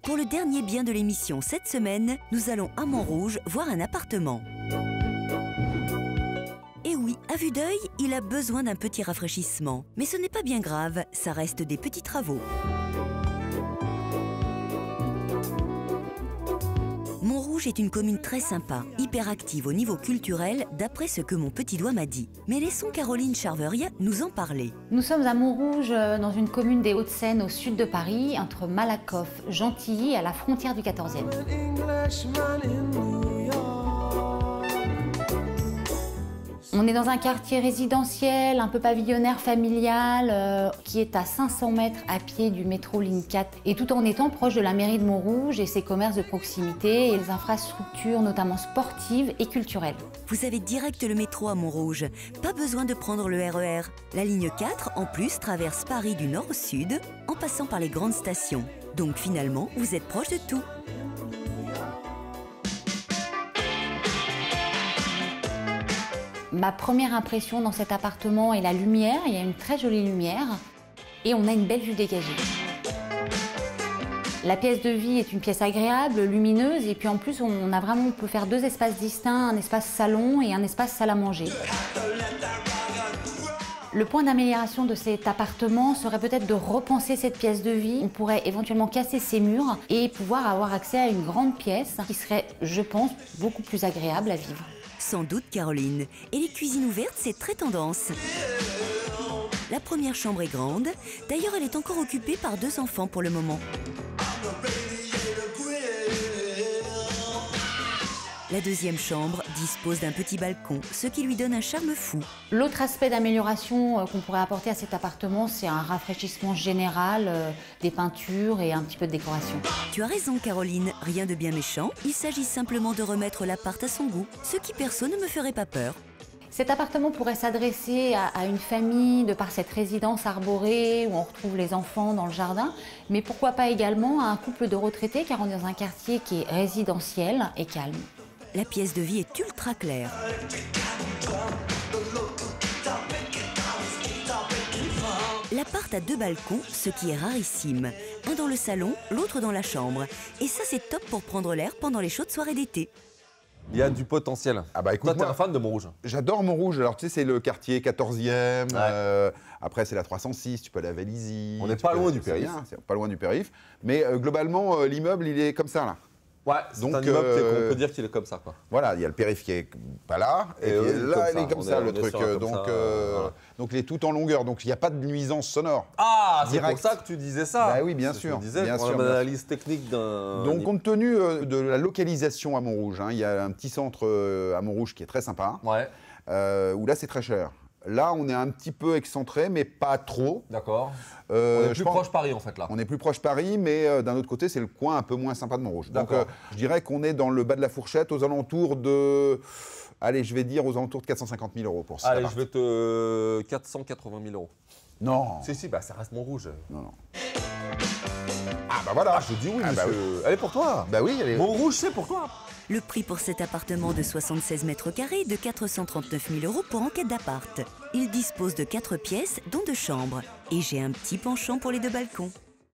Pour le dernier bien de l'émission cette semaine, nous allons à Montrouge voir un appartement. Et oui, à vue d'œil, il a besoin d'un petit rafraîchissement. Mais ce n'est pas bien grave, ça reste des petits travaux. Montrouge est une commune très sympa, hyper active au niveau culturel, d'après ce que mon petit doigt m'a dit. Mais laissons Caroline Charveria nous en parler. Nous sommes à Montrouge, dans une commune des Hauts-de-Seine, au sud de Paris, entre Malakoff, Gentilly, à la frontière du 14e. On est dans un quartier résidentiel, un peu pavillonnaire, familial, qui est à 500 mètres à pied du métro ligne 4, et tout en étant proche de la mairie de Montrouge et ses commerces de proximité et les infrastructures, notamment sportives et culturelles. Vous avez direct le métro à Montrouge, pas besoin de prendre le RER. La ligne 4, en plus, traverse Paris du nord au sud, en passant par les grandes stations. Donc finalement, vous êtes proche de tout. Ma première impression dans cet appartement est la lumière. Il y a une très jolie lumière et on a une belle vue dégagée. La pièce de vie est une pièce agréable, lumineuse, et puis en plus on peut faire deux espaces distincts, un espace salon et un espace salle à manger. Le point d'amélioration de cet appartement serait peut-être de repenser cette pièce de vie. On pourrait éventuellement casser ses murs et pouvoir avoir accès à une grande pièce qui serait, je pense, beaucoup plus agréable à vivre. Sans doute, Caroline. Et les cuisines ouvertes, c'est très tendance. La première chambre est grande. D'ailleurs, elle est encore occupée par 2 enfants pour le moment. La deuxième chambre dispose d'un petit balcon, ce qui lui donne un charme fou. L'autre aspect d'amélioration qu'on pourrait apporter à cet appartement, c'est un rafraîchissement général, des peintures et un petit peu de décoration. Tu as raison, Caroline, rien de bien méchant. Il s'agit simplement de remettre l'appart à son goût, ce qui perso ne me ferait pas peur. Cet appartement pourrait s'adresser à une famille de par cette résidence arborée où on retrouve les enfants dans le jardin, mais pourquoi pas également à un couple de retraités, car on est dans un quartier qui est résidentiel et calme. La pièce de vie est ultra claire. L'appart a 2 balcons, ce qui est rarissime. Un dans le salon, l'autre dans la chambre. Et ça, c'est top pour prendre l'air pendant les chaudes soirées d'été. Il y a du potentiel. Ah bah écoute, toi, t'es un fan de Montrouge. J'adore Montrouge. Alors tu sais, c'est le quartier 14e. Ouais. Après, c'est la 306. Tu peux aller à Vélizy. On n'est pas loin du périph'. C'est pas loin du périph'. Mais globalement, l'immeuble, il est comme ça là. Ouais, c'est un immeuble qu'on peut dire qu'il est comme ça, quoi. Voilà, il y a le périph' qui est pas là, et puis là, il est comme ça, le truc. Donc, il est tout en longueur, donc il n'y a pas de nuisance sonore. Ah, c'est pour ça que tu disais ça. Bah oui, bien sûr. Bien sûr. L'analyse technique d'un. Donc, compte tenu de la localisation à Montrouge, il y a un petit centre à Montrouge qui est très sympa, où là, c'est très cher. Là, on est un petit peu excentré, mais pas trop. D'accord. On est plus proche Paris, en fait, là. On est plus proche Paris, mais d'un autre côté, c'est le coin un peu moins sympa de Montrouge. Donc, je dirais qu'on est dans le bas de la fourchette, aux alentours de... Allez, je vais dire aux alentours de 450 000 € pour ça. Allez, je vais te... 480 000 €. Non. Si, bah, ça reste Montrouge. Non. Ah, bah voilà. Ah, je dis oui, monsieur. Bah oui. Elle est pour toi. Bah oui, elle est... Montrouge, c'est pour toi. Le prix pour cet appartement de 76 mètres carrés de 439 000 € pour enquête d'appart. Il dispose de 4 pièces, dont 2 chambres. Et j'ai un petit penchant pour les 2 balcons.